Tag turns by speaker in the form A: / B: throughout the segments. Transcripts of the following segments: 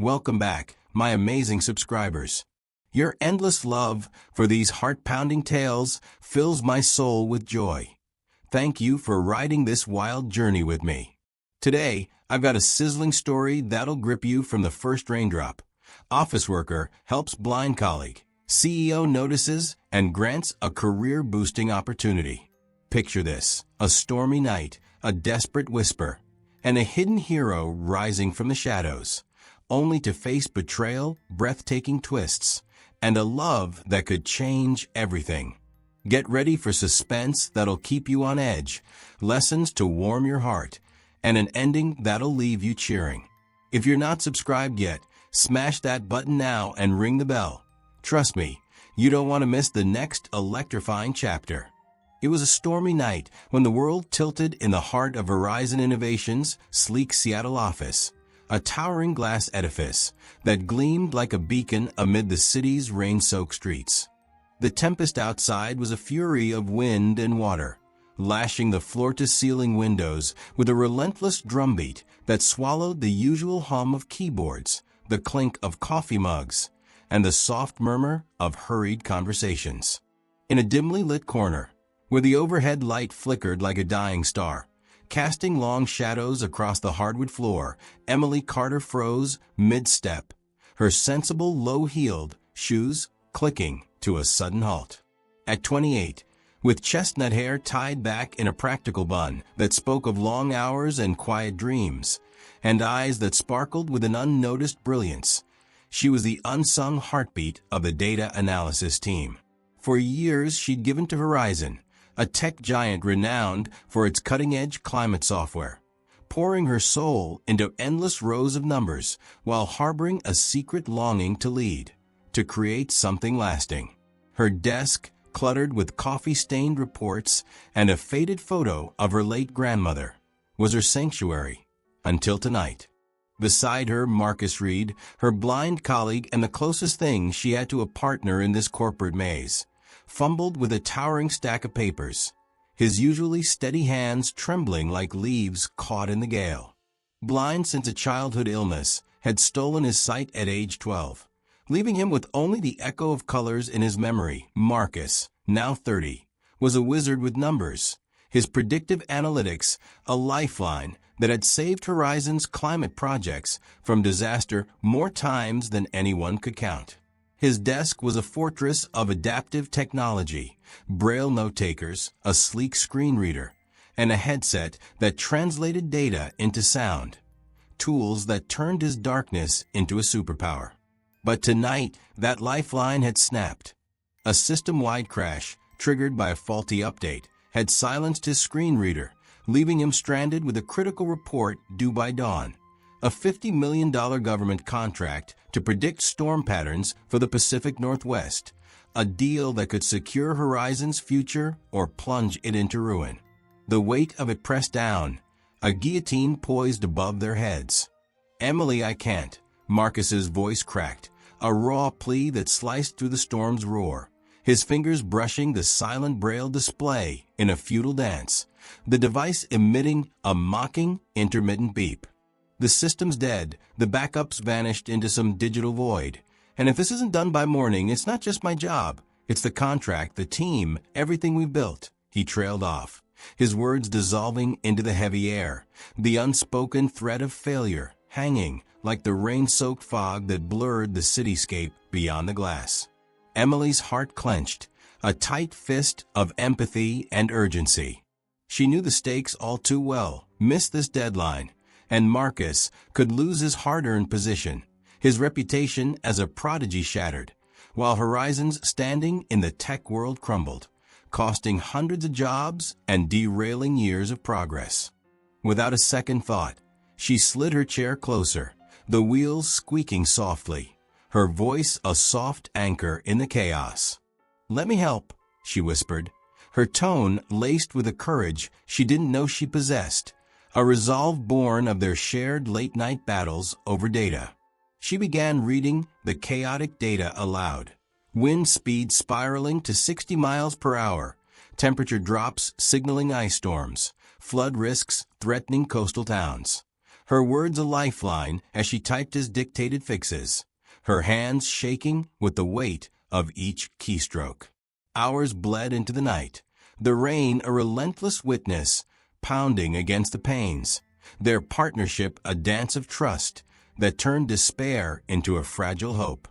A: Welcome back, my amazing subscribers. Your endless love for these heart-pounding tales fills my soul with joy. Thank you for riding this wild journey with me. Today, I've got a sizzling story that'll grip you from the first raindrop. Office worker helps blind colleague. CEO notices and grants a career-boosting opportunity. Picture this: a stormy night, a desperate whisper, and a hidden hero rising from the shadows, only to face betrayal, breathtaking twists, and a love that could change everything. Get ready for suspense that'll keep you on edge, lessons to warm your heart, and an ending that'll leave you cheering. If you're not subscribed yet, smash that button now and ring the bell. Trust me, you don't want to miss the next electrifying chapter. It was a stormy night when the world tilted in the heart of Verizon Innovations' sleek Seattle office, a towering glass edifice that gleamed like a beacon amid the city's rain-soaked streets. The tempest outside was a fury of wind and water, lashing the floor-to-ceiling windows with a relentless drumbeat that swallowed the usual hum of keyboards, the clink of coffee mugs, and the soft murmur of hurried conversations. In a dimly lit corner, where the overhead light flickered like a dying star, casting long shadows across the hardwood floor, Emily Carter froze mid-step, her sensible low-heeled shoes clicking to a sudden halt. At 28, with chestnut hair tied back in a practical bun that spoke of long hours and quiet dreams, and eyes that sparkled with an unnoticed brilliance, she was the unsung heartbeat of the data analysis team. For years, she'd given to Verizon, a tech giant renowned for its cutting-edge climate software, pouring her soul into endless rows of numbers while harboring a secret longing to lead, to create something lasting. Her desk, cluttered with coffee-stained reports and a faded photo of her late grandmother, was her sanctuary, until tonight. Beside her, Marcus Reed, her blind colleague and the closest thing she had to a partner in this corporate maze, fumbled with a towering stack of papers, his usually steady hands trembling like leaves caught in the gale. Blind since a childhood illness had stolen his sight at age 12, leaving him with only the echo of colors in his memory. Marcus, now 30, was a wizard with numbers, his predictive analytics a lifeline that had saved Verizon's climate projects from disaster more times than anyone could count. His desk was a fortress of adaptive technology, braille note-takers, a sleek screen reader, and a headset that translated data into sound, tools that turned his darkness into a superpower. But tonight, that lifeline had snapped. A system-wide crash, triggered by a faulty update, had silenced his screen reader, leaving him stranded with a critical report due by dawn. A $50 million government contract to predict storm patterns for the Pacific Northwest, a deal that could secure Verizon's future or plunge it into ruin. The weight of it pressed down, a guillotine poised above their heads. "Emily, I can't," Marcus's voice cracked, a raw plea that sliced through the storm's roar, his fingers brushing the silent braille display in a futile dance, the device emitting a mocking, intermittent beep. "The system's dead, the backups vanished into some digital void, and if this isn't done by morning, it's not just my job, it's the contract, the team, everything we've built." He trailed off, his words dissolving into the heavy air, the unspoken threat of failure hanging like the rain-soaked fog that blurred the cityscape beyond the glass. Emily's heart clenched, a tight fist of empathy and urgency. She knew the stakes all too well. Miss this deadline, and Marcus could lose his hard-earned position, his reputation as a prodigy shattered, while Verizon's standing in the tech world crumbled, costing hundreds of jobs and derailing years of progress. Without a second thought, she slid her chair closer, the wheels squeaking softly, her voice a soft anchor in the chaos. "Let me help," she whispered, her tone laced with a courage she didn't know she possessed, a resolve born of their shared late-night battles over data. She began reading the chaotic data aloud, wind speed spiraling to 60 miles per hour, temperature drops signaling ice storms, flood risks threatening coastal towns. her words a lifeline as she typed his dictated fixes, her hands shaking with the weight of each keystroke. Hours bled into the night, the rain a relentless witness, pounding against the panes, their partnership a dance of trust that turned despair into a fragile hope.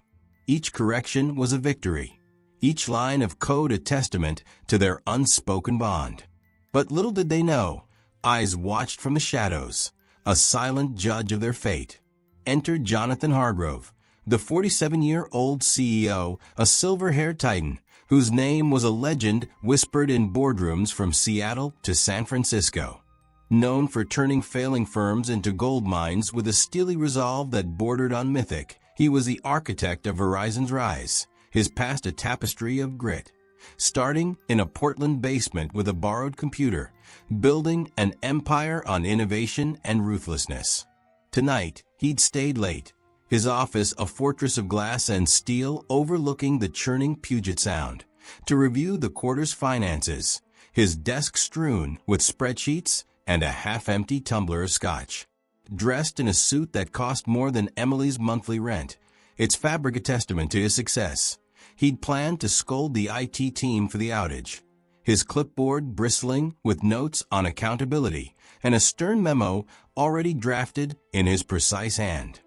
A: Each correction was a victory, each line of code a testament to their unspoken bond. But little did they know, eyes watched from the shadows, a silent judge of their fate. Entered Jonathan Hargrove, the 47-year-old CEO, a silver-haired titan, whose name was a legend whispered in boardrooms from Seattle to San Francisco. Known for turning failing firms into gold mines with a steely resolve that bordered on mythic, he was the architect of Verizon's rise, his past a tapestry of grit. Starting in a Portland basement with a borrowed computer, building an empire on innovation and ruthlessness. Tonight, he'd stayed late, his office a fortress of glass and steel overlooking the churning Puget Sound, to review the quarter's finances, his desk strewn with spreadsheets and a half-empty tumbler of scotch. Dressed in a suit that cost more than Emily's monthly rent, its fabric a testament to his success, he'd planned to scold the IT team for the outage, his clipboard bristling with notes on accountability and a stern memo already drafted in his precise hand.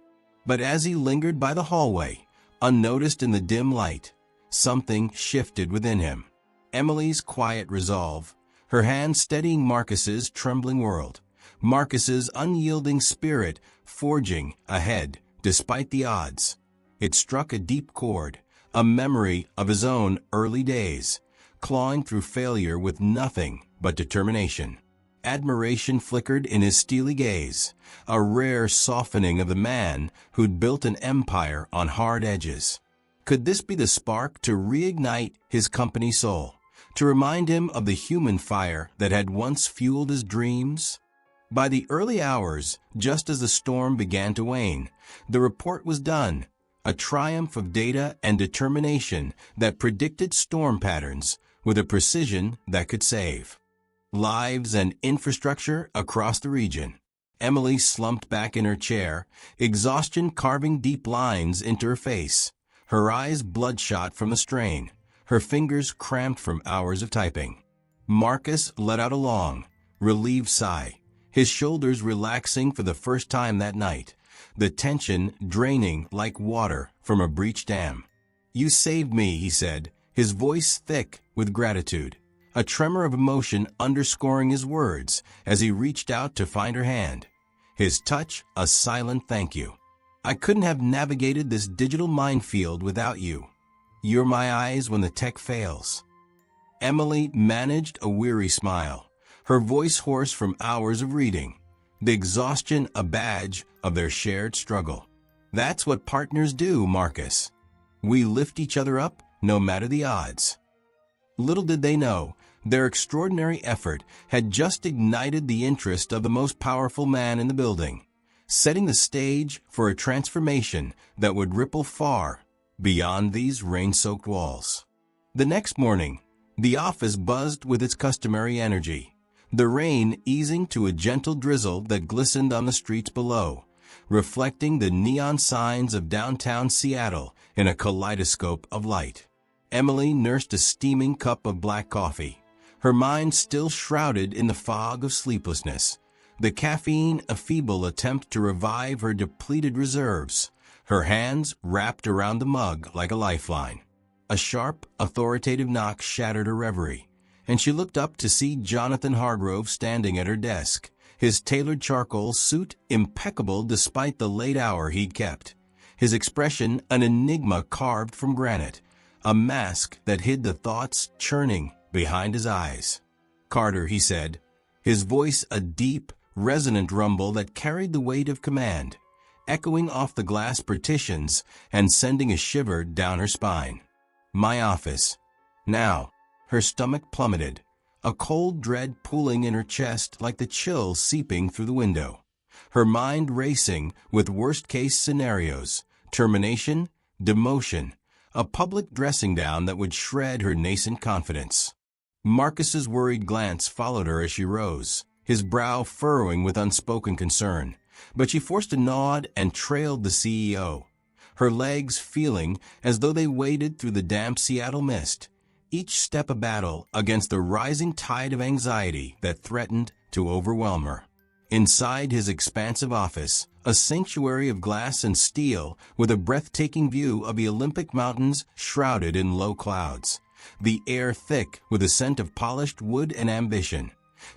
A: But as he lingered by the hallway, unnoticed in the dim light, something shifted within him. Emily's quiet resolve, her hand steadying Marcus's trembling world, Marcus's unyielding spirit forging ahead despite the odds. It struck a deep chord, a memory of his own early days, clawing through failure with nothing but determination. Admiration flickered in his steely gaze, a rare softening of the man who'd built an empire on hard edges. Could this be the spark to reignite his company soul, to remind him of the human fire that had once fueled his dreams? By the early hours, just as the storm began to wane, the report was done, a triumph of data and determination that predicted storm patterns with a precision that could save lives and infrastructure across the region. Emily slumped back in her chair, exhaustion carving deep lines into her face, her eyes bloodshot from the strain, her fingers cramped from hours of typing. Marcus let out a long, relieved sigh, his shoulders relaxing for the first time that night, the tension draining like water from a breached dam. "You saved me," he said, his voice thick with gratitude, a tremor of emotion underscoring his words as he reached out to find her hand, his touch a silent thank you. "I couldn't have navigated this digital minefield without you. You're my eyes when the tech fails." Emily managed a weary smile, her voice hoarse from hours of reading, the exhaustion a badge of their shared struggle. "That's what partners do, Marcus. We lift each other up no matter the odds." Little did they know, their extraordinary effort had just ignited the interest of the most powerful man in the building, setting the stage for a transformation that would ripple far beyond these rain-soaked walls. The next morning, the office buzzed with its customary energy, the rain easing to a gentle drizzle that glistened on the streets below, reflecting the neon signs of downtown Seattle in a kaleidoscope of light. Emily nursed a steaming cup of black coffee, her mind still shrouded in the fog of sleeplessness, the caffeine a feeble attempt to revive her depleted reserves, her hands wrapped around the mug like a lifeline. A sharp, authoritative knock shattered her reverie, and she looked up to see Jonathan Hargrove standing at her desk, his tailored charcoal suit impeccable despite the late hour he'd kept, his expression an enigma carved from granite, a mask that hid the thoughts churning behind his eyes. "Carter," he said, his voice a deep, resonant rumble that carried the weight of command, echoing off the glass partitions and sending a shiver down her spine. "My office." Now, her stomach plummeted, a cold dread pooling in her chest like the chill seeping through the window, her mind racing with worst-case scenarios, termination, demotion, a public dressing down that would shred her nascent confidence. Marcus's worried glance followed her as she rose, his brow furrowing with unspoken concern, but she forced a nod and trailed the CEO, her legs feeling as though they waded through the damp Seattle mist, each step a battle against the rising tide of anxiety that threatened to overwhelm her. Inside his expansive office, a sanctuary of glass and steel with a breathtaking view of the Olympic Mountains shrouded in low clouds, the air thick with a scent of polished wood and ambition,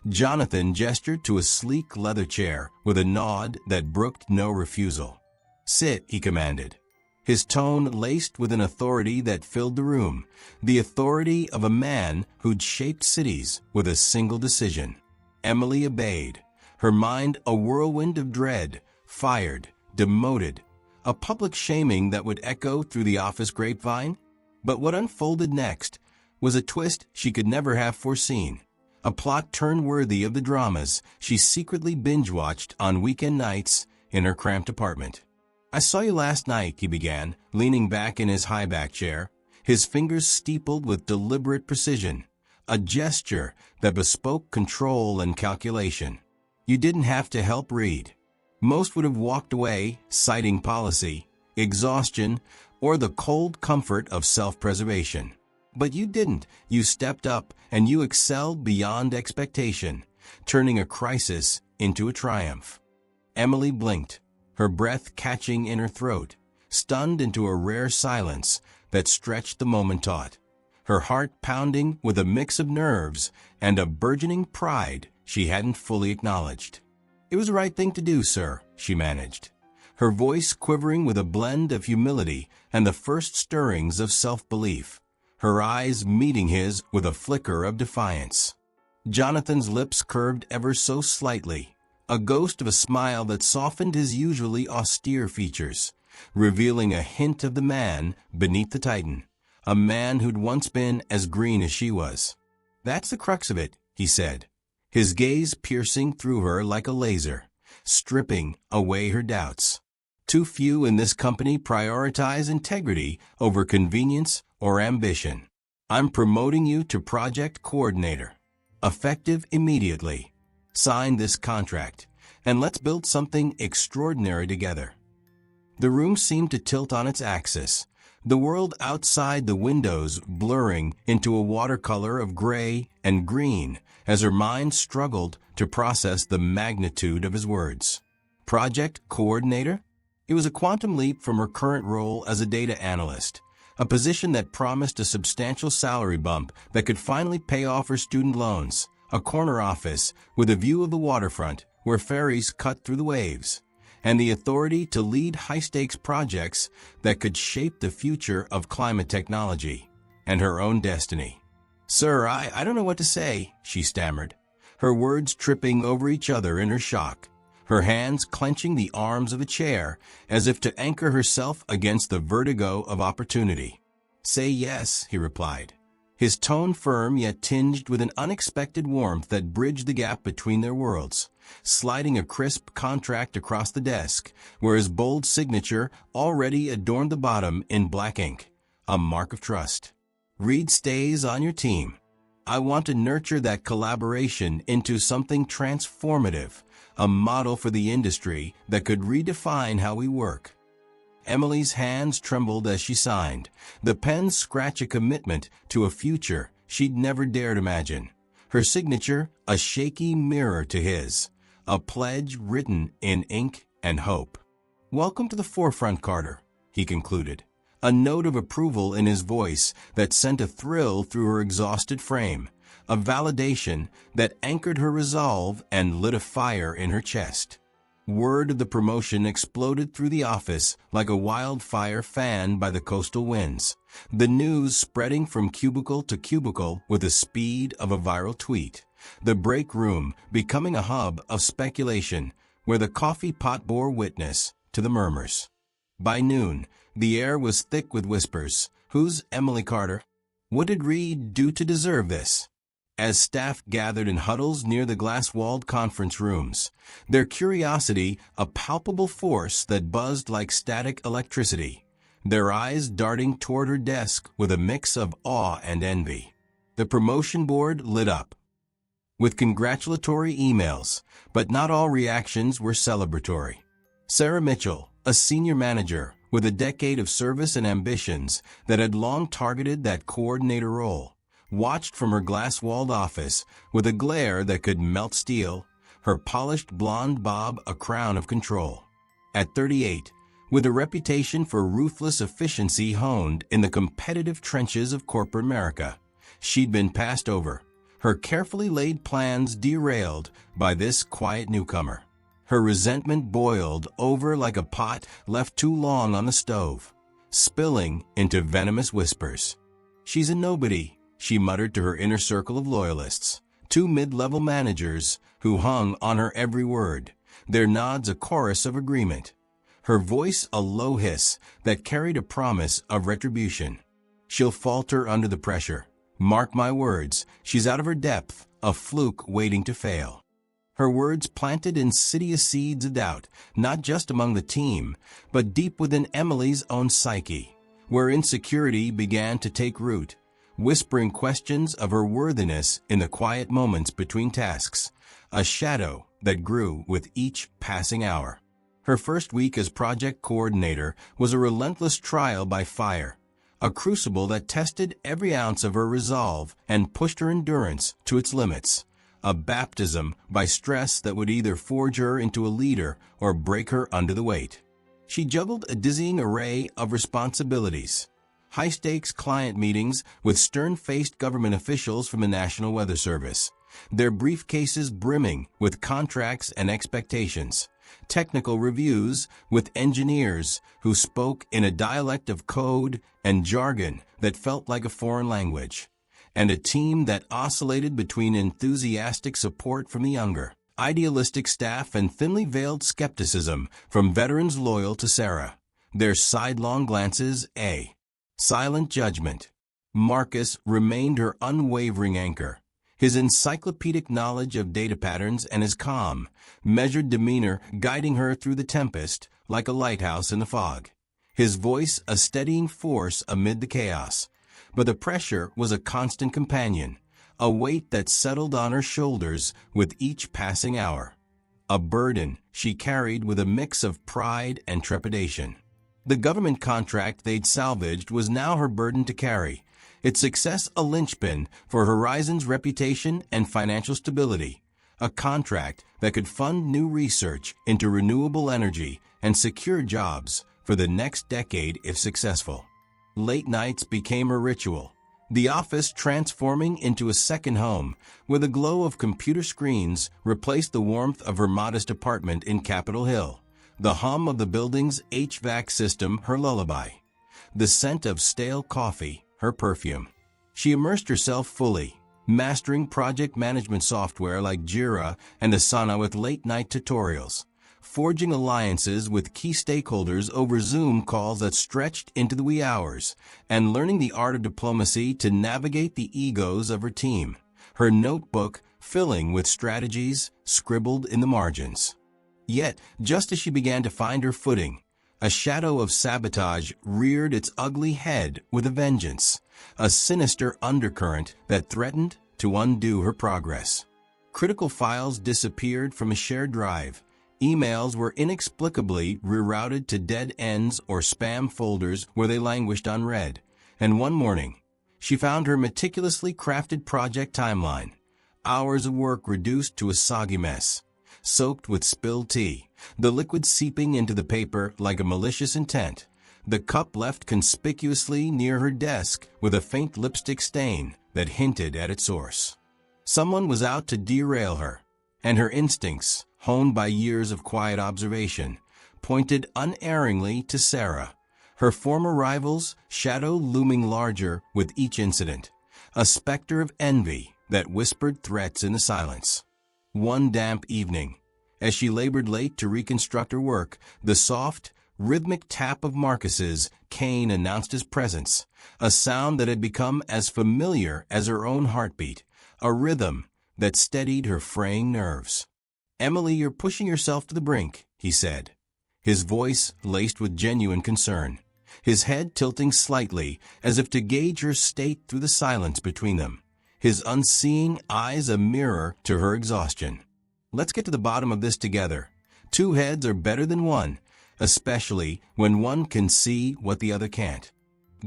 A: Jonathan gestured to a sleek leather chair with a nod that brooked no refusal. "Sit," he commanded, his tone laced with an authority that filled the room, the authority of a man who'd shaped cities with a single decision. Emily obeyed, her mind a whirlwind of dread, fired, demoted, a public shaming that would echo through the office grapevine. But what unfolded next was a twist she could never have foreseen, a plot turn worthy of the dramas she secretly binge-watched on weekend nights in her cramped apartment. "I saw you last night," he began, leaning back in his high-back chair, his fingers steepled with deliberate precision, a gesture that bespoke control and calculation. "You didn't have to help read. Most would have walked away, citing policy, exhaustion, or the cold comfort of self-preservation. But you didn't. You stepped up, and you excelled beyond expectation, turning a crisis into a triumph." Emily blinked, her breath catching in her throat, stunned into a rare silence that stretched the moment taut, her heart pounding with a mix of nerves and a burgeoning pride she hadn't fully acknowledged. "It was the right thing to do, sir," she managed, her voice quivering with a blend of humility and the first stirrings of self-belief, her eyes meeting his with a flicker of defiance. Jonathan's lips curved ever so slightly, a ghost of a smile that softened his usually austere features, revealing a hint of the man beneath the titan, a man who'd once been as green as she was. "That's the crux of it," he said, his gaze piercing through her like a laser, stripping away her doubts. "Too few in this company prioritize integrity over convenience or ambition. I'm promoting you to project coordinator, effective immediately. Sign this contract, and let's build something extraordinary together." The room seemed to tilt on its axis, the world outside the windows blurring into a watercolor of gray and green as her mind struggled to process the magnitude of his words. Project coordinator? It was a quantum leap from her current role as a data analyst, a position that promised a substantial salary bump that could finally pay off her student loans, a corner office with a view of the waterfront where ferries cut through the waves, and the authority to lead high-stakes projects that could shape the future of climate technology and her own destiny. "Sir, I don't know what to say," she stammered, her words tripping over each other in her shock, her hands clenching the arms of a chair as if to anchor herself against the vertigo of opportunity. "Say yes," he replied, his tone firm yet tinged with an unexpected warmth that bridged the gap between their worlds, sliding a crisp contract across the desk, where his bold signature already adorned the bottom in black ink, a mark of trust. "Reed stays on your team. I want to nurture that collaboration into something transformative, a model for the industry that could redefine how we work." Emily's hands trembled as she signed, the pen scratch a commitment to a future she'd never dared imagine, her signature a shaky mirror to his, a pledge written in ink and hope. "Welcome to the forefront, Carter," he concluded, a note of approval in his voice that sent a thrill through her exhausted frame, a validation that anchored her resolve and lit a fire in her chest. Word of the promotion exploded through the office like a wildfire fanned by the coastal winds, the news spreading from cubicle to cubicle with the speed of a viral tweet, the break room becoming a hub of speculation where the coffee pot bore witness to the murmurs. By noon, the air was thick with whispers. "Who's Emily Carter? What did Reed do to deserve this?" As staff gathered in huddles near the glass-walled conference rooms, their curiosity a palpable force that buzzed like static electricity, their eyes darting toward her desk with a mix of awe and envy. The promotion board lit up. with congratulatory emails, but not all reactions were celebratory. Sarah Mitchell, a senior manager with a decade of service and ambitions that had long targeted that coordinator role, watched from her glass-walled office with a glare that could melt steel, her polished blonde bob a crown of control. At 38, with a reputation for ruthless efficiency honed in the competitive trenches of corporate America, she'd been passed over, her carefully laid plans derailed by this quiet newcomer. Her resentment boiled over like a pot left too long on the stove, spilling into venomous whispers. "She's a nobody," she muttered to her inner circle of loyalists, two mid-level managers who hung on her every word, their nods a chorus of agreement, her voice a low hiss that carried a promise of retribution. "She'll falter under the pressure. Mark my words, she's out of her depth, a fluke waiting to fail." Her words planted insidious seeds of doubt, not just among the team, but deep within Emily's own psyche, where insecurity began to take root, whispering questions of her worthiness in the quiet moments between tasks, a shadow that grew with each passing hour. Her first week as project coordinator was a relentless trial by fire, a crucible that tested every ounce of her resolve and pushed her endurance to its limits, a baptism by stress that would either forge her into a leader or break her under the weight. She juggled a dizzying array of responsibilities, high-stakes client meetings with stern-faced government officials from the National Weather Service, their briefcases brimming with contracts and expectations, technical reviews with engineers who spoke in a dialect of code and jargon that felt like a foreign language, and a team that oscillated between enthusiastic support from the younger, idealistic staff and thinly veiled skepticism from veterans loyal to Sarah, their sidelong glances a silent judgment. Marcus remained her unwavering anchor, his encyclopedic knowledge of data patterns and his calm, measured demeanor guiding her through the tempest like a lighthouse in the fog, his voice a steadying force amid the chaos. But the pressure was a constant companion, a weight that settled on her shoulders with each passing hour, a burden she carried with a mix of pride and trepidation. The government contract they'd salvaged was now her burden to carry, its success a linchpin for Horizon's reputation and financial stability, a contract that could fund new research into renewable energy and secure jobs for the next decade if successful. Late nights became a ritual, the office transforming into a second home, where the glow of computer screens replaced the warmth of her modest apartment in Capitol Hill, the hum of the building's HVAC system her lullaby, the scent of stale coffee her perfume. She immersed herself fully, mastering project management software like Jira and Asana with late-night tutorials, forging alliances with key stakeholders over Zoom calls that stretched into the wee hours, and learning the art of diplomacy to navigate the egos of her team, her notebook filling with strategies scribbled in the margins. Yet, just as she began to find her footing, a shadow of sabotage reared its ugly head with a vengeance, a sinister undercurrent that threatened to undo her progress. Critical files disappeared from a shared drive. Emails were inexplicably rerouted to dead ends or spam folders where they languished unread. And one morning, she found her meticulously crafted project timeline, hours of work reduced to a soggy mess, soaked with spilled tea, the liquid seeping into the paper like a malicious intent, the cup left conspicuously near her desk with a faint lipstick stain that hinted at its source. Someone was out to derail her, and her instincts, honed by years of quiet observation, pointed unerringly to Sarah, her former rival's shadow looming larger with each incident, a specter of envy that whispered threats in the silence. One damp evening, as she labored late to reconstruct her work, the soft, rhythmic tap of Marcus's cane announced his presence, a sound that had become as familiar as her own heartbeat, a rhythm that steadied her fraying nerves. "Emily, you're pushing yourself to the brink," he said, his voice laced with genuine concern, his head tilting slightly as if to gauge her state through the silence between them, his unseeing eyes a mirror to her exhaustion. Let's get to the bottom of this together. Two heads are better than one, especially when one can see what the other can't.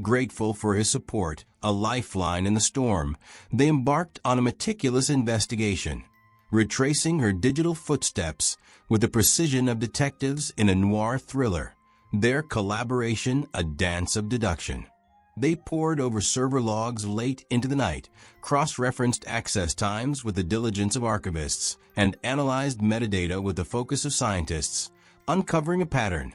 A: Grateful for his support, a lifeline in the storm, they embarked on a meticulous investigation, retracing her digital footsteps with the precision of detectives in a noir thriller, their collaboration a dance of deduction. They pored over server logs late into the night, cross-referenced access times with the diligence of archivists, and analyzed metadata with the focus of scientists, uncovering a pattern.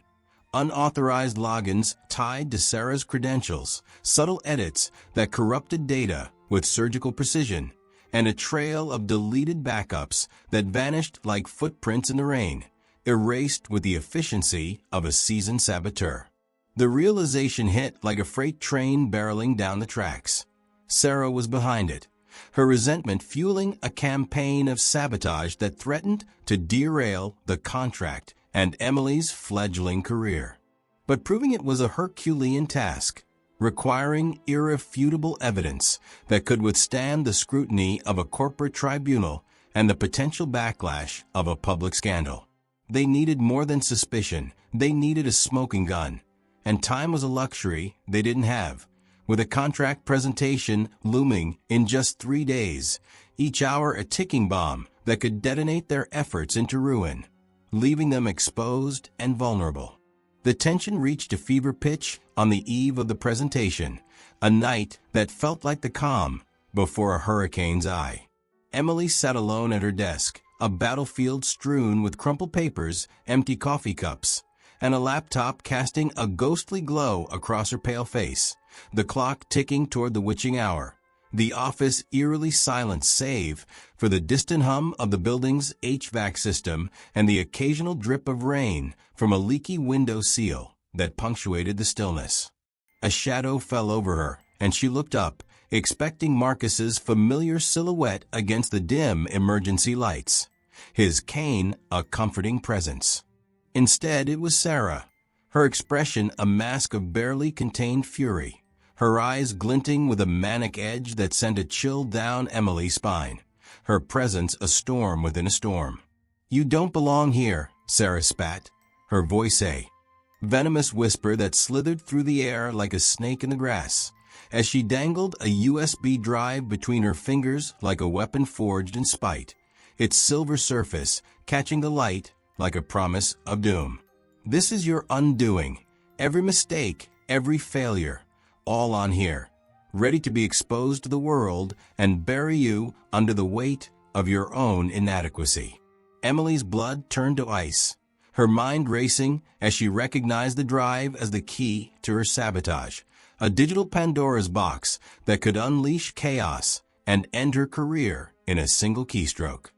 A: Unauthorized logins tied to Sarah's credentials, subtle edits that corrupted data with surgical precision, and a trail of deleted backups that vanished like footprints in the rain, erased with the efficiency of a seasoned saboteur. The realization hit like a freight train barreling down the tracks. Sarah was behind it, her resentment fueling a campaign of sabotage that threatened to derail the contract and Emily's fledgling career. But proving it was a Herculean task, requiring irrefutable evidence that could withstand the scrutiny of a corporate tribunal and the potential backlash of a public scandal. They needed more than suspicion, they needed a smoking gun. And time was a luxury they didn't have. With a contract presentation looming in just 3 days, each hour a ticking bomb that could detonate their efforts into ruin, leaving them exposed and vulnerable. The tension reached a fever pitch on the eve of the presentation, a night that felt like the calm before a hurricane's eye. Emily sat alone at her desk, a battlefield strewn with crumpled papers, empty coffee cups, and a laptop casting a ghostly glow across her pale face, the clock ticking toward the witching hour, the office eerily silent save for the distant hum of the building's HVAC system and the occasional drip of rain from a leaky window seal that punctuated the stillness. A shadow fell over her, and she looked up, expecting Marcus's familiar silhouette against the dim emergency lights, his cane a comforting presence. Instead, it was Sarah, her expression a mask of barely contained fury, her eyes glinting with a manic edge that sent a chill down Emily's spine, her presence a storm within a storm. "You don't belong here," Sarah spat, her voice a venomous whisper that slithered through the air like a snake in the grass, as she dangled a USB drive between her fingers like a weapon forged in spite, its silver surface catching the light like a promise of doom. "This is your undoing. Every mistake, every failure, all on here, ready to be exposed to the world and bury you under the weight of your own inadequacy." Emily's blood turned to ice, her mind racing as she recognized the drive as the key to her sabotage, a digital Pandora's box that could unleash chaos and end her career in a single keystroke.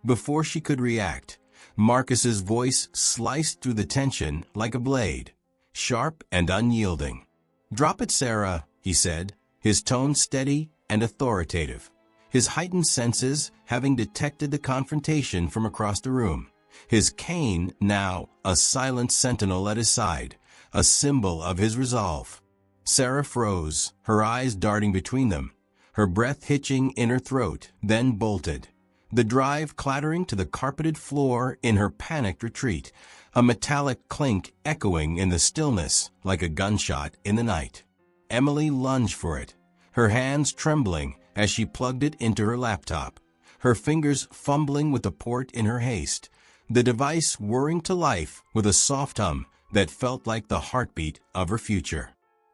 A: Before she could react, Marcus's voice sliced through the tension like a blade, sharp and unyielding. "Drop it, Sarah," he said, his tone steady and authoritative, his heightened senses having detected the confrontation from across the room, his cane now a silent sentinel at his side, a symbol of his resolve. Sarah froze, her eyes darting between them, her breath hitching in her throat, then bolted, the drive clattering to the carpeted floor in her panicked retreat, a metallic clink echoing in the stillness like a gunshot in the night. Emily lunged for it, her hands trembling as she plugged it into her laptop, her fingers fumbling with the port in her haste, the device whirring to life with a soft hum that felt like the heartbeat of her future.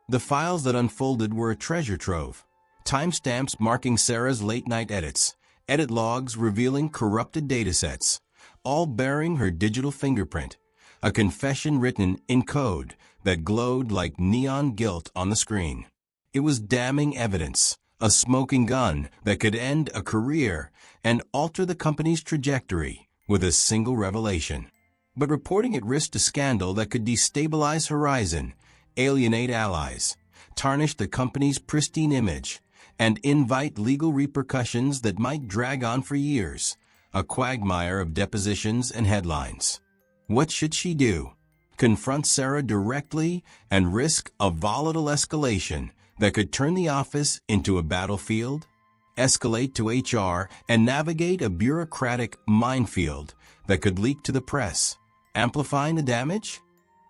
A: The files that unfolded were a treasure trove, timestamps marking Sarah's late-night edits, edit logs revealing corrupted datasets, all bearing her digital fingerprint, a confession written in code that glowed like neon gilt on the screen. It was damning evidence, a smoking gun that could end a career and alter the company's trajectory with a single revelation. But reporting it risked a scandal that could destabilize Horizon, alienate allies, tarnish the company's pristine image, and invite legal repercussions that might drag on for years, a quagmire of depositions and headlines. What should she do? Confront Sarah directly and risk a volatile escalation that could turn the office into a battlefield? escalate to HR, and navigate a bureaucratic minefield that could leak to the press, amplifying the damage?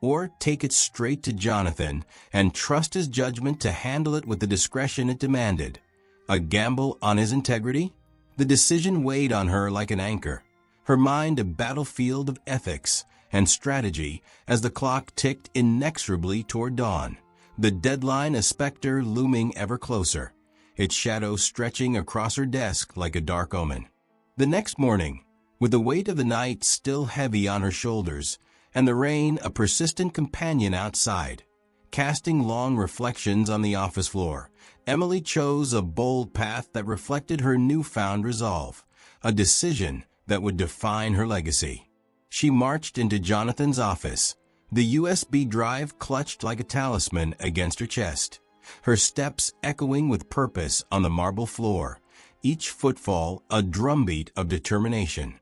A: Or take it straight to Jonathan and trust his judgment to handle it with the discretion it demanded? A gamble on his integrity? The decision weighed on her like an anchor, her mind a battlefield of ethics and strategy as the clock ticked inexorably toward dawn, the deadline a specter looming ever closer, its shadow stretching across her desk like a dark omen. The next morning, with the weight of the night still heavy on her shoulders, and the rain a persistent companion outside, casting long reflections on the office floor, Emily chose a bold path that reflected her newfound resolve, a decision that would define her legacy. She marched into Jonathan's office, the USB drive clutched like a talisman against her chest, her steps echoing with purpose on the marble floor, each footfall a drumbeat of determination.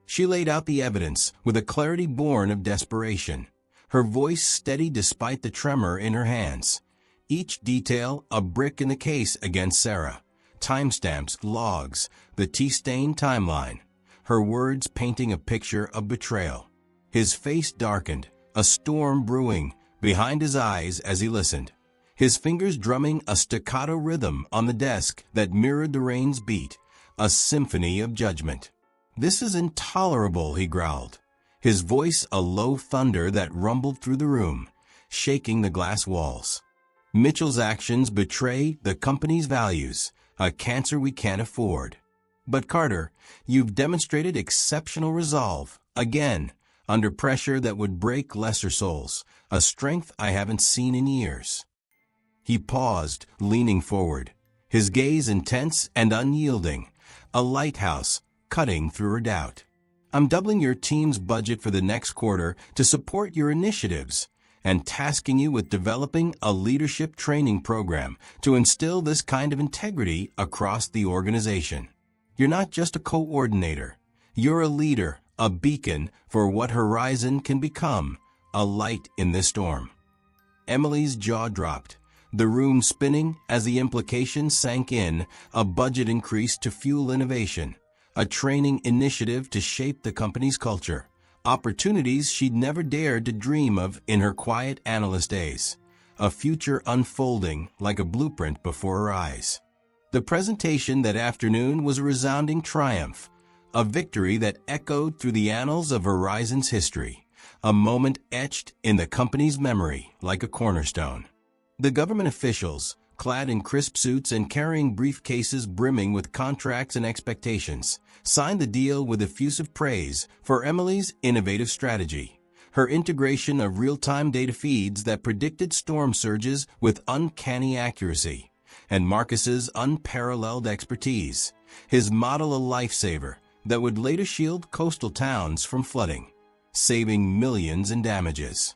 A: She laid out the evidence with a clarity born of desperation, her voice steady despite the tremor in her hands. Each detail a brick in the case against Sarah, timestamps, logs, the tea-stained timeline, her words painting a picture of betrayal. His face darkened, a storm brewing behind his eyes as he listened, his fingers drumming a staccato rhythm on the desk that mirrored the rain's beat, a symphony of judgment. "This is intolerable," he growled, his voice a low thunder that rumbled through the room, shaking the glass walls. "Mitchell's actions betray the company's values, a cancer we can't afford. But Carter, you've demonstrated exceptional resolve, again, under pressure that would break lesser souls, a strength I haven't seen in years." He paused, leaning forward, his gaze intense and unyielding, a lighthouse cutting through her doubt. "I'm doubling your team's budget for the next quarter to support your initiatives, and tasking you with developing a leadership training program to instill this kind of integrity across the organization. You're not just a coordinator. You're a leader, a beacon for what Horizon can become, a light in this storm." Emily's jaw dropped, the room spinning as the implication sank in, a budget increase to fuel innovation, a training initiative to shape the company's culture, opportunities she'd never dared to dream of in her quiet analyst days, a future unfolding like a blueprint before her eyes. The presentation that afternoon was a resounding triumph, a victory that echoed through the annals of Horizon's history, a moment etched in the company's memory like a cornerstone. The government officials, clad in crisp suits and carrying briefcases brimming with contracts and expectations, signed the deal with effusive praise for Emily's innovative strategy, her integration of real-time data feeds that predicted storm surges with uncanny accuracy, and Marcus's unparalleled expertise, his model a lifesaver that would later shield coastal towns from flooding, saving millions in damages.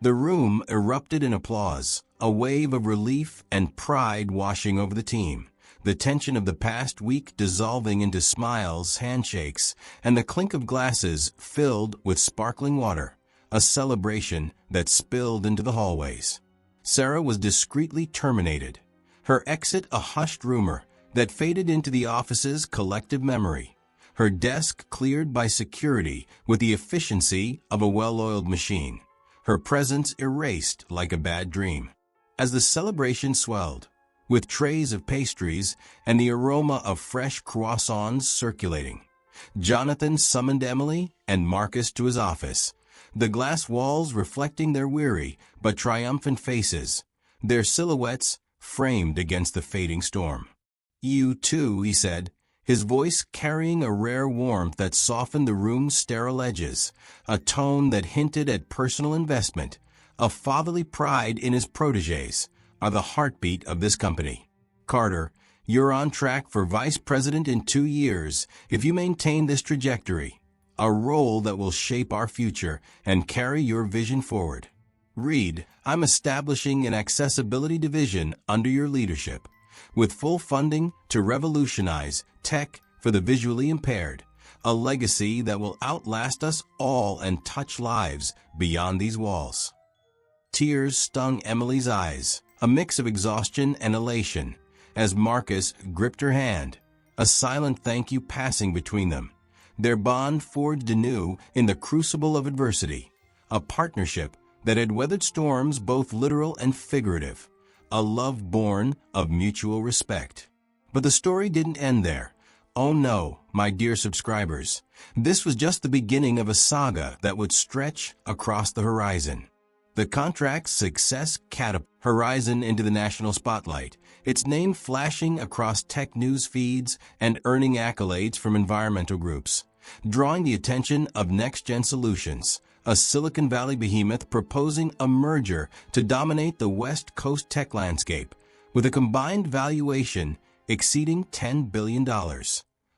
A: The room erupted in applause, a wave of relief and pride washing over the team, the tension of the past week dissolving into smiles, handshakes, and the clink of glasses filled with sparkling water, a celebration that spilled into the hallways. Sarah was discreetly terminated, her exit a hushed rumor that faded into the office's collective memory, her desk cleared by security with the efficiency of a well-oiled machine, her presence erased like a bad dream. As the celebration swelled, with trays of pastries and the aroma of fresh croissants circulating, Jonathan summoned Emily and Marcus to his office, the glass walls reflecting their weary but triumphant faces, their silhouettes framed against the fading storm. "You too," he said, his voice carrying a rare warmth that softened the room's sterile edges, a tone that hinted at personal investment, a fatherly pride in his protégés, are the heartbeat of this company. "Carter, you're on track for vice president in 2 years if you maintain this trajectory, a role that will shape our future and carry your vision forward. Reed, I'm establishing an accessibility division under your leadership, with full funding to revolutionize tech for the visually impaired, a legacy that will outlast us all and touch lives beyond these walls." Tears stung Emily's eyes, a mix of exhaustion and elation, as Marcus gripped her hand, a silent thank you passing between them. Their bond forged anew in the crucible of adversity, a partnership that had weathered storms both literal and figurative, a love born of mutual respect. But the story didn't end there. Oh no, my dear subscribers, this was just the beginning of a saga that would stretch across the horizon. The contract's success catapulted Horizon into the national spotlight, its name flashing across tech news feeds and earning accolades from environmental groups, drawing the attention of Next Gen Solutions, a Silicon Valley behemoth proposing a merger to dominate the West Coast tech landscape, with a combined valuation exceeding $10 billion,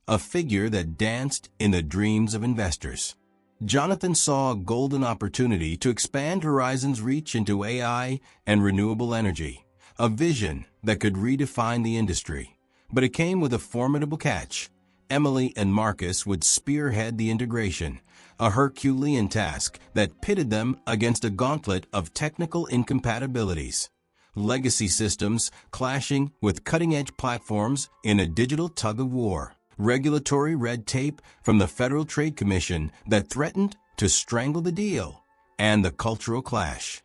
A: a figure that danced in the dreams of investors. Jonathan saw a golden opportunity to expand Horizon's reach into AI and renewable energy, a vision that could redefine the industry. But it came with a formidable catch. Emily and Marcus would spearhead the integration, a Herculean task that pitted them against a gauntlet of technical incompatibilities. Legacy systems clashing with cutting-edge platforms in a digital tug-of-war. Regulatory red tape from the Federal Trade Commission that threatened to strangle the deal, and the cultural clash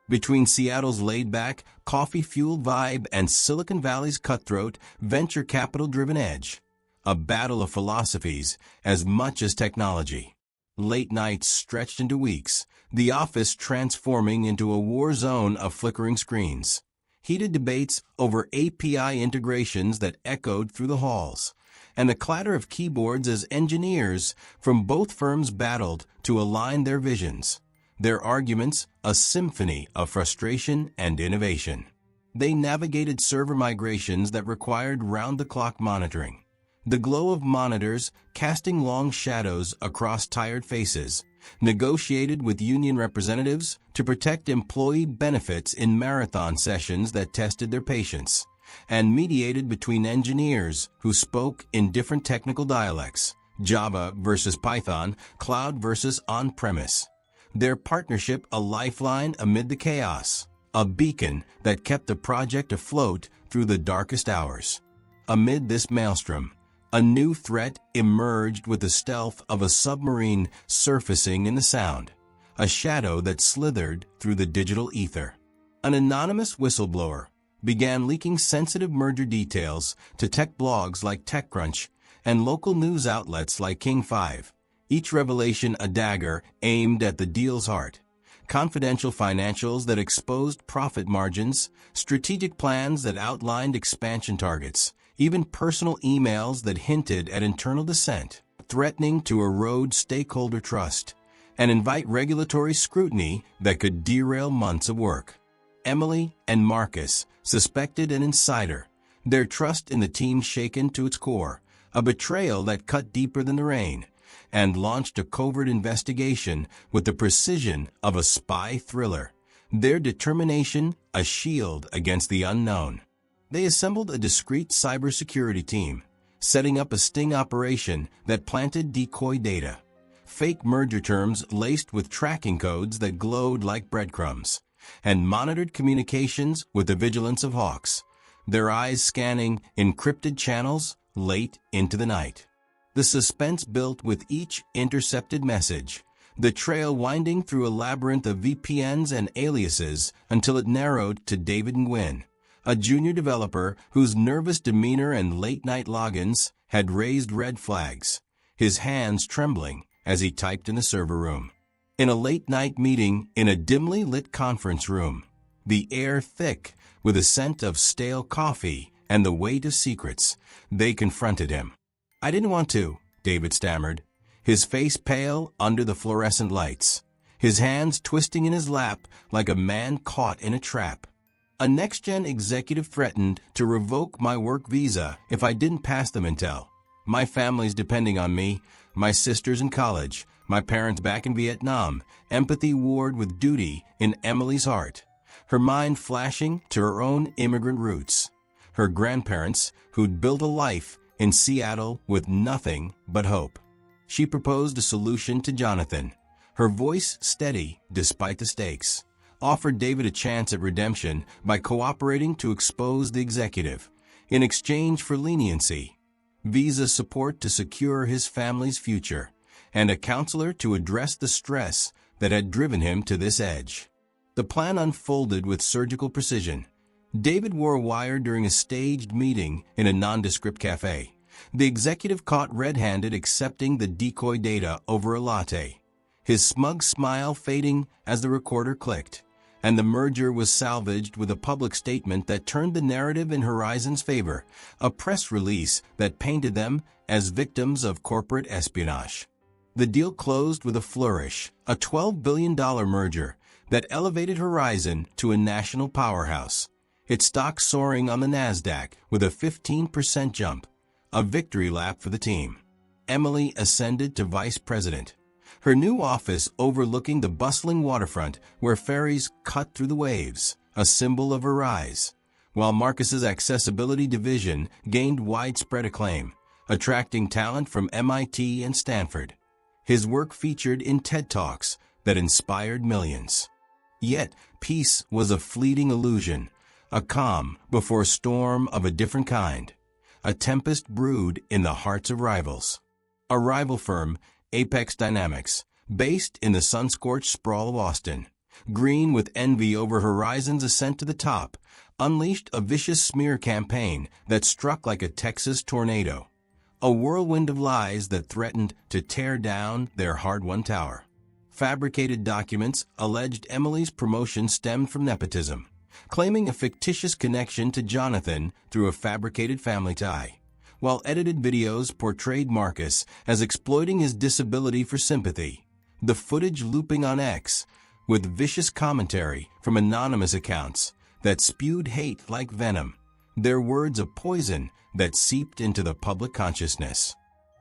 A: between Seattle's laid-back, coffee-fueled vibe and Silicon Valley's cutthroat, venture capital-driven edge. A battle of philosophies as much as technology. Late nights stretched into weeks, the office transforming into a war zone of flickering screens. Heated debates over API integrations that echoed through the halls, and the clatter of keyboards as engineers from both firms battled to align their visions, their arguments a symphony of frustration and innovation. They navigated server migrations that required round-the-clock monitoring, the glow of monitors casting long shadows across tired faces, negotiated with union representatives to protect employee benefits in marathon sessions that tested their patience, and mediated between engineers who spoke in different technical dialects, Java versus Python, cloud versus on-premise. Their partnership a lifeline amid the chaos, a beacon that kept the project afloat through the darkest hours. Amid this maelstrom, a new threat emerged with the stealth of a submarine surfacing in the sound, a shadow that slithered through the digital ether. An anonymous whistleblower began leaking sensitive merger details to tech blogs like TechCrunch and local news outlets like King 5, each revelation a dagger aimed at the deal's heart. Confidential financials that exposed profit margins, strategic plans that outlined expansion targets, even personal emails that hinted at internal dissent, threatening to erode stakeholder trust and invite regulatory scrutiny that could derail months of work. Emily and Marcus suspected an insider, their trust in the team shaken to its core, a betrayal that cut deeper than the rain, and launched a covert investigation with the precision of a spy thriller, their determination a shield against the unknown. They assembled a discreet cybersecurity team, setting up a sting operation that planted decoy data, fake merger terms laced with tracking codes that glowed like breadcrumbs, and monitored communications with the vigilance of hawks, their eyes scanning encrypted channels late into the night. The suspense built with each intercepted message, the trail winding through a labyrinth of VPNs and aliases until it narrowed to David Nguyen, a junior developer whose nervous demeanor and late-night logins had raised red flags, his hands trembling as he typed in the server room. In a late-night meeting in a dimly lit conference room, the air thick with a scent of stale coffee and the weight of secrets, they confronted him. "I didn't want to," David stammered, his face pale under the fluorescent lights, his hands twisting in his lap like a man caught in a trap. "A next-gen executive threatened to revoke my work visa if I didn't pass the Intel. My family's depending on me, my sister's in college, my parents back in Vietnam." Empathy warred with duty in Emily's heart, her mind flashing to her own immigrant roots, her grandparents who'd built a life in Seattle with nothing but hope. She proposed a solution to Jonathan, her voice steady despite the stakes, offered David a chance at redemption by cooperating to expose the executive in exchange for leniency. visa support to secure his family's future, and a counselor to address the stress that had driven him to this edge. The plan unfolded with surgical precision. David wore a wire during a staged meeting in a nondescript cafe. The executive caught red-handed accepting the decoy data over a latte, his smug smile fading as the recorder clicked, and the merger was salvaged with a public statement that turned the narrative in Horizon's favor, a press release that painted them as victims of corporate espionage. The deal closed with a flourish, a $12 billion merger that elevated Horizon to a national powerhouse, its stock soaring on the NASDAQ with a 15% jump, a victory lap for the team. Emily ascended to vice president, her new office overlooking the bustling waterfront where ferries cut through the waves, a symbol of her rise, while Marcus's accessibility division gained widespread acclaim, attracting talent from MIT and Stanford. His work featured in TED Talks that inspired millions. Yet, peace was a fleeting illusion, a calm before a storm of a different kind. A tempest brewed in the hearts of rivals. A rival firm, Apex Dynamics, based in the sun-scorched sprawl of Austin, green with envy over Horizon's ascent to the top, unleashed a vicious smear campaign that struck like a Texas tornado, a whirlwind of lies that threatened to tear down their hard-won tower. Fabricated documents alleged Emily's promotion stemmed from nepotism, claiming a fictitious connection to Jonathan through a fabricated family tie, while edited videos portrayed Marcus as exploiting his disability for sympathy, the footage looping on X with vicious commentary from anonymous accounts that spewed hate like venom, their words a poison that seeped into the public consciousness.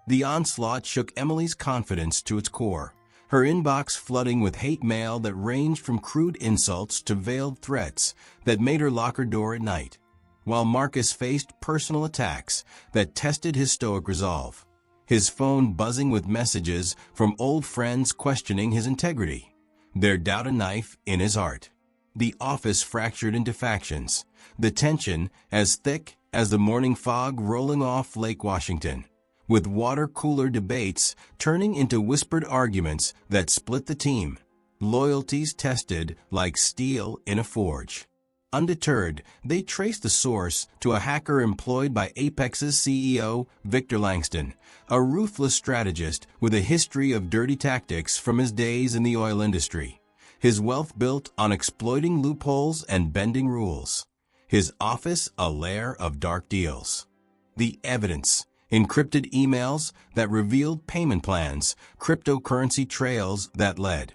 A: The onslaught shook Emily's confidence to its core, her inbox flooding with hate mail that ranged from crude insults to veiled threats that made her lock her door at night, while Marcus faced personal attacks that tested his stoic resolve, his phone buzzing with messages from old friends questioning his integrity, their doubt a knife in his heart. The office fractured into factions, the tension as thick as the morning fog rolling off Lake Washington, with water cooler debates turning into whispered arguments that split the team, loyalties tested like steel in a forge. Undeterred, they traced the source to a hacker employed by Apex's CEO, Victor Langston, a ruthless strategist with a history of dirty tactics from his days in the oil industry, his wealth built on exploiting loopholes and bending rules, his office a lair of dark deals. The evidence: encrypted emails that revealed payment plans, cryptocurrency trails that led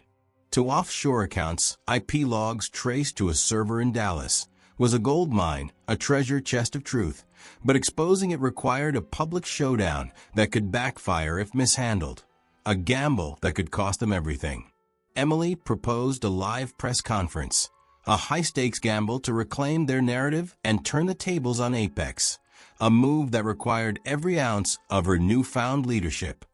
A: to offshore accounts, IP logs traced to a server in Dallas, was a gold mine, a treasure chest of truth, but exposing it required a public showdown that could backfire if mishandled, a gamble that could cost them everything. Emily proposed a live press conference, a high-stakes gamble to reclaim their narrative and turn the tables on Apex, a move that required every ounce of her newfound leadership,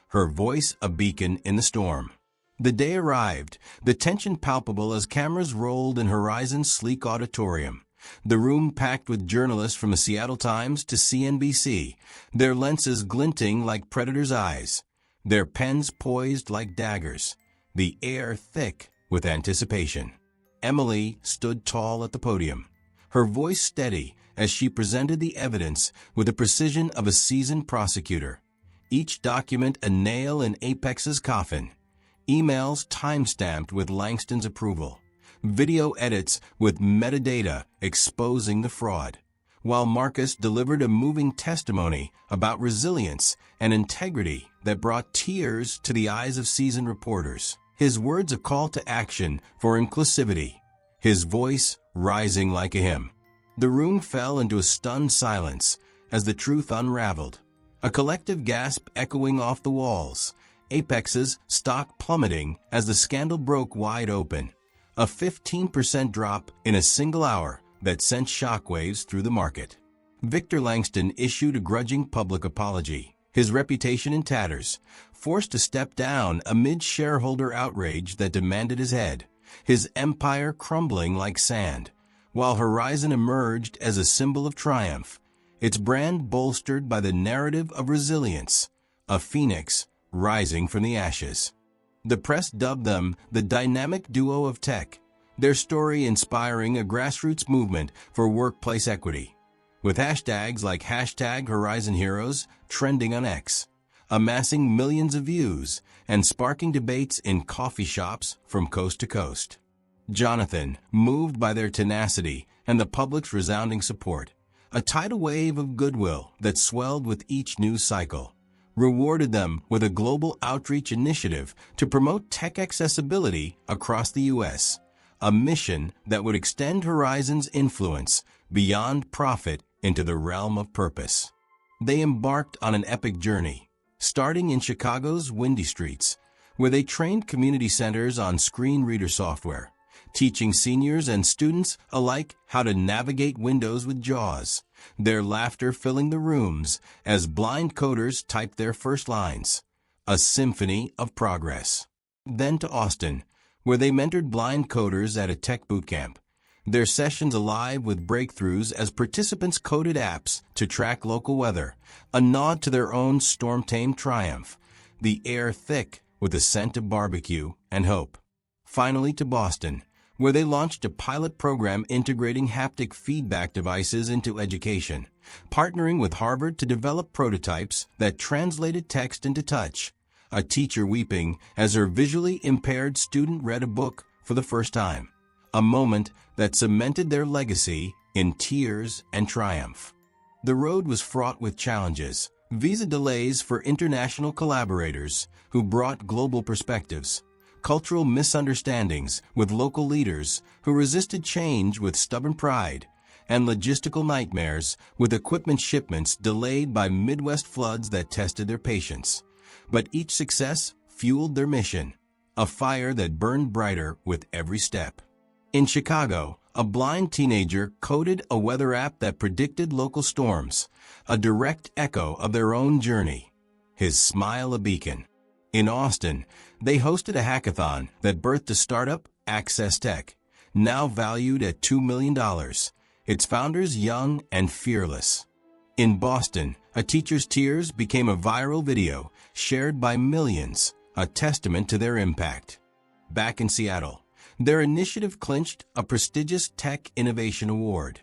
A: her voice a beacon in the storm. The day arrived, the tension palpable as cameras rolled in Horizon's sleek auditorium, the room packed with journalists from the Seattle Times to CNBC, their lenses glinting like predators' eyes, their pens poised like daggers, the air thick with anticipation. Emily stood tall at the podium, her voice steady as she presented the evidence with the precision of a seasoned prosecutor, each document a nail in Apex's coffin, emails time-stamped with Langston's approval, video edits with metadata exposing the fraud, while Marcus delivered a moving testimony about resilience and integrity that brought tears to the eyes of seasoned reporters, his words a call to action for inclusivity, his voice rising like a hymn. The room fell into a stunned silence as the truth unraveled, a collective gasp echoing off the walls, Apex's stock plummeting as the scandal broke wide open, a 15% drop in a single hour that sent shockwaves through the market. Victor Langston issued a grudging public apology, his reputation in tatters, forced to step down amid shareholder outrage that demanded his head, his empire crumbling like sand, while Horizon emerged as a symbol of triumph, its brand bolstered by the narrative of resilience, a phoenix rising from the ashes. The press dubbed them the dynamic duo of tech, their story inspiring a grassroots movement for workplace equity, with hashtags like #HorizonHeroes trending on X, amassing millions of views and sparking debates in coffee shops from coast to coast. Jonathan, moved by their tenacity and the public's resounding support, a tidal wave of goodwill that swelled with each news cycle, rewarded them with a global outreach initiative to promote tech accessibility across the U.S., a mission that would extend Horizon's influence beyond profit into the realm of purpose. They embarked on an epic journey, starting in Chicago's windy streets, where they trained community centers on screen reader software, teaching seniors and students alike how to navigate windows with JAWS, their laughter filling the rooms as blind coders typed their first lines, a symphony of progress. Then to Austin, where they mentored blind coders at a tech bootcamp, their sessions alive with breakthroughs as participants coded apps to track local weather, a nod to their own storm-tamed triumph, the air thick with the scent of barbecue and hope. Finally to Boston, where they launched a pilot program integrating haptic feedback devices into education, partnering with Harvard to develop prototypes that translated text into touch, a teacher weeping as her visually impaired student read a book for the first time, a moment that cemented their legacy in tears and triumph. The road was fraught with challenges, visa delays for international collaborators who brought global perspectives, cultural misunderstandings with local leaders who resisted change with stubborn pride, and logistical nightmares with equipment shipments delayed by Midwest floods that tested their patience. But each success fueled their mission, a fire that burned brighter with every step. In Chicago, a blind teenager coded a weather app that predicted local storms, a direct echo of their own journey, his smile a beacon. In Austin, they hosted a hackathon that birthed a startup, Access Tech, now valued at $2 million, its founders young and fearless. In Boston, a teacher's tears became a viral video shared by millions, a testament to their impact. Back in Seattle, their initiative clinched a prestigious Tech Innovation Award,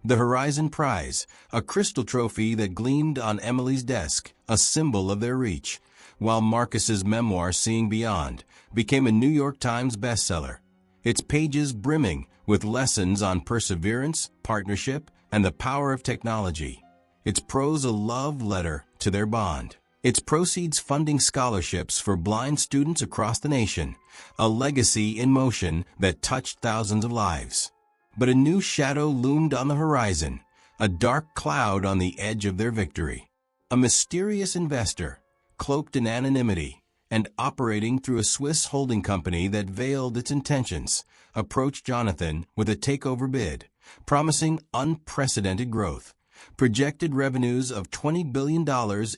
A: the Horizon Prize, a crystal trophy that gleamed on Emily's desk, a symbol of their reach, while Marcus's memoir, Seeing Beyond, became a New York Times bestseller, its pages brimming with lessons on perseverance, partnership, and the power of technology, its prose a love letter to their bond, its proceeds funding scholarships for blind students across the nation, a legacy in motion that touched thousands of lives. But a new shadow loomed on the horizon, a dark cloud on the edge of their victory. A mysterious investor, cloaked in anonymity and operating through a Swiss holding company that veiled its intentions, approached Jonathan with a takeover bid, promising unprecedented growth, projected revenues of $20 billion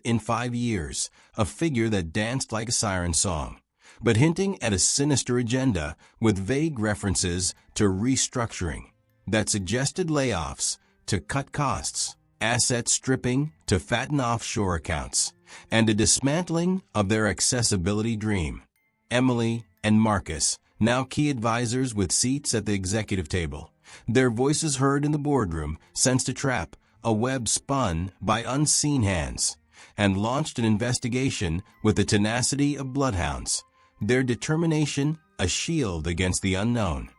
A: in 5 years, a figure that danced like a siren song, but hinting at a sinister agenda with vague references to restructuring that suggested layoffs to cut costs, asset stripping to fatten offshore accounts, and a dismantling of their accessibility dream. Emily and Marcus, now key advisors with seats at the executive table, their voices heard in the boardroom, sensed a trap, a web spun by unseen hands, and launched an investigation with the tenacity of bloodhounds, their determination a shield against the unknown.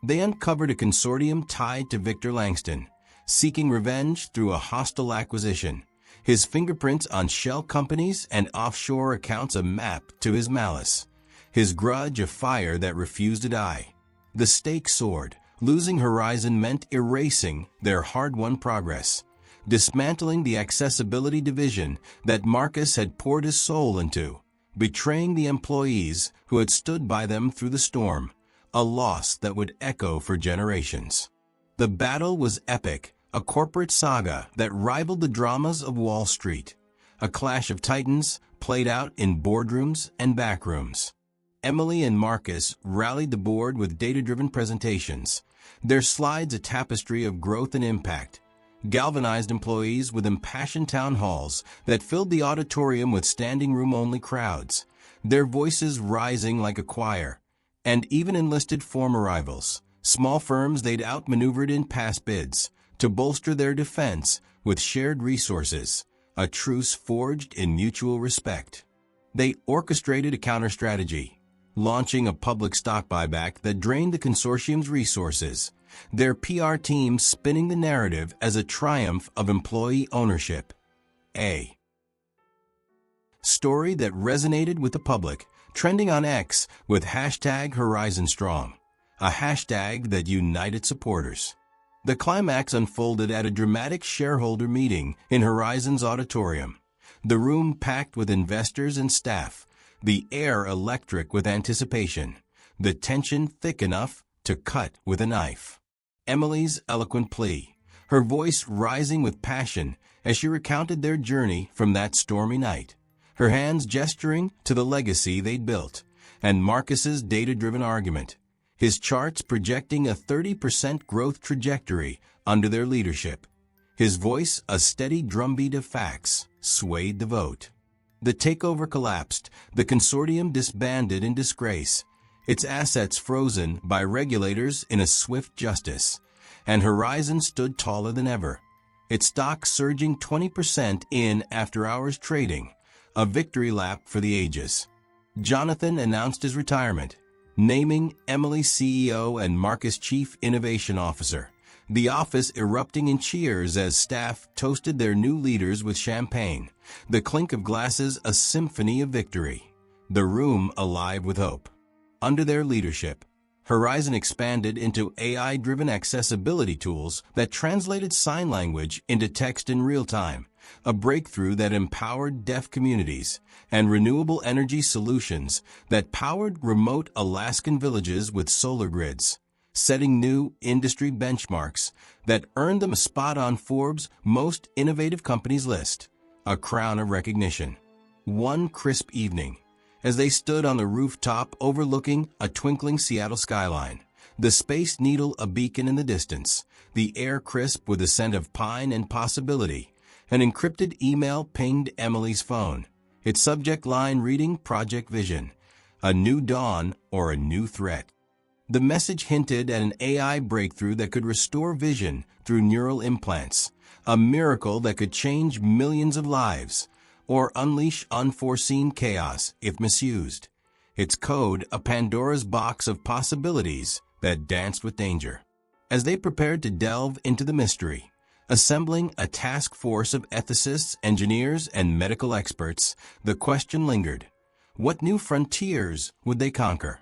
A: They uncovered a consortium tied to Victor Langston, seeking revenge through a hostile acquisition, his fingerprints on shell companies and offshore accounts a map to his malice, his grudge a fire that refused to die. The stakes soared. Losing Horizon meant erasing their hard-won progress, dismantling the accessibility division that Marcus had poured his soul into, betraying the employees who had stood by them through the storm, a loss that would echo for generations. The battle was epic, a corporate saga that rivaled the dramas of Wall Street, a clash of titans played out in boardrooms and backrooms. Emily and Marcus rallied the board with data-driven presentations, their slides a tapestry of growth and impact, galvanized employees with impassioned town halls that filled the auditorium with standing room-only crowds, their voices rising like a choir, and even enlisted former rivals, small firms they'd outmaneuvered in past bids, to bolster their defense with shared resources, a truce forged in mutual respect. They orchestrated a counter-strategy, launching a public stock buyback that drained the consortium's resources, their PR team spinning the narrative as a triumph of employee ownership. A story that resonated with the public, trending on X with hashtag #HorizonStrong, a hashtag that united supporters. The climax unfolded at a dramatic shareholder meeting in Horizon's auditorium, the room packed with investors and staff, the air electric with anticipation, the tension thick enough to cut with a knife. Emily's eloquent plea, her voice rising with passion as she recounted their journey from that stormy night, her hands gesturing to the legacy they'd built, and Marcus's data-driven argument, his charts projecting a 30% growth trajectory under their leadership. His voice, a steady drumbeat of facts, swayed the vote. The takeover collapsed, the consortium disbanded in disgrace, its assets frozen by regulators in a swift justice, and Horizon stood taller than ever, its stock surging 20% in after-hours trading, a victory lap for the ages. Jonathan announced his retirement, naming Emily CEO and Marcus Chief Innovation Officer, the office erupting in cheers as staff toasted their new leaders with champagne, the clink of glasses a symphony of victory, the room alive with hope. Under their leadership, Horizon expanded into AI-driven accessibility tools that translated sign language into text in real time, a breakthrough that empowered deaf communities, and renewable energy solutions that powered remote Alaskan villages with solar grids, setting new industry benchmarks that earned them a spot on Forbes' Most Innovative Companies list, a crown of recognition. One crisp evening, as they stood on the rooftop overlooking a twinkling Seattle skyline, the Space Needle a beacon in the distance, the air crisp with the scent of pine and possibility, an encrypted email pinged Emily's phone, its subject line reading Project Vision, a new dawn or a new threat. The message hinted at an AI breakthrough that could restore vision through neural implants, a miracle that could change millions of lives, or unleash unforeseen chaos if misused. Its code, a Pandora's box of possibilities that danced with danger. As they prepared to delve into the mystery, assembling a task force of ethicists, engineers, and medical experts, the question lingered. What new frontiers would they conquer?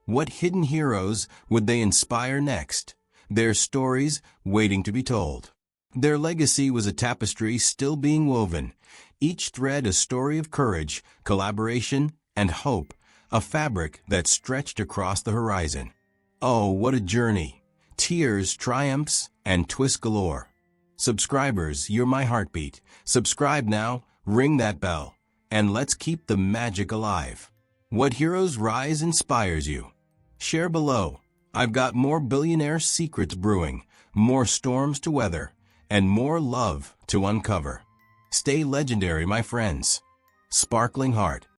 A: What hidden heroes would they inspire next? Their stories waiting to be told. Their legacy was a tapestry still being woven, each thread a story of courage, collaboration, and hope, a fabric that stretched across the horizon. Oh, what a journey! Tears, triumphs, and twists galore. Subscribers, you're my heartbeat. Subscribe now, ring that bell, and let's keep the magic alive. What heroes rise inspires you? Share below. I've got more billionaire secrets brewing, more storms to weather, and more love to uncover. Stay legendary, my friends. Sparkling heart.